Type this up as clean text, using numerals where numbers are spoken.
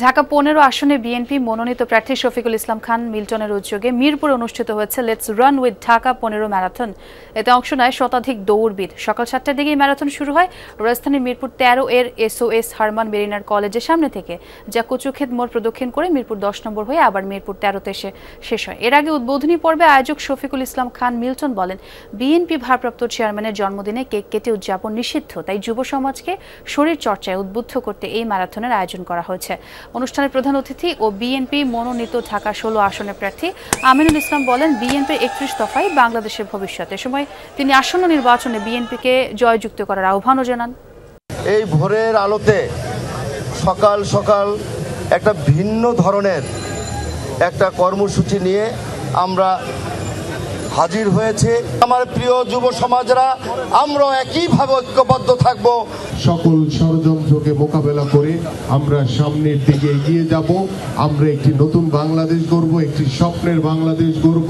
ঢাকা ১৫ আসনে বিএনপি মনোনীত প্রার্থী শফিকুল ইসলাম খান মিল্টনের উদ্যোগে মিরপুরে অনুষ্ঠিত হয়েছে let's run with Dhaka ১৫ marathon. এতে অংশ নেয় শতাধিক দৌড়বিদ। সকাল ৭টার দিকে ম্যারাথন শুরু হয় রাজধানীর মিরপুর ১৩ এর SOS হারমান মেরিনার কলেজের সামনে থেকে, যা কচুক্ষেত মোড় প্রদক্ষিণ করে মিরপুর ১০ নম্বর হয়ে আবার মিরপুর ১৩তে এসে শেষ হয়। এর আগে উদ্বোধনী পর্বে আয়োজক শফিকুল ইসলাম খান মিল্টন বলেন, বিএনপি ভারপ্রাপ্ত চেয়ারম্যানের জন্মদিনে কেক কেটে উদযাপন নিষিদ্ধ, তাই যুব সমাজকে শরীর চর্চায় উদ্বুদ্ধ করতে এই ম্যারাথনের আয়োজন করা হয়েছে। অনুষ্ঠানে প্রধান অতিথি ও বিএনপি মনোনীত ঢাকা ১৬ আসনের প্রার্থী আমিনুল ইসলাম বলেন, বিএনপির ৩১ দফায় বাংলাদেশের ভবিষ্যৎ। এ সময় তিনি আসন্ন নির্বাচনে বিএনপিকে জয়যুক্ত করার আহ্বানও জানান। এই ভোরের আলোতে সকাল সকাল একটা ভিন্ন ধরনের একটা কর্মসূচি নিয়ে আমরা হাজির হয়েছে। আমার প্রিয় যুব সমাজরা, আমরা একইভাবে ঐক্যবদ্ধ থাকব। সকল ষড়যন্ত্রকে মোকাবেলা করে আমরা সামনের দিকে এগিয়ে যাব। আমরা একটি নতুন বাংলাদেশ গড়ব, একটি স্বপ্নের বাংলাদেশ গড়ব।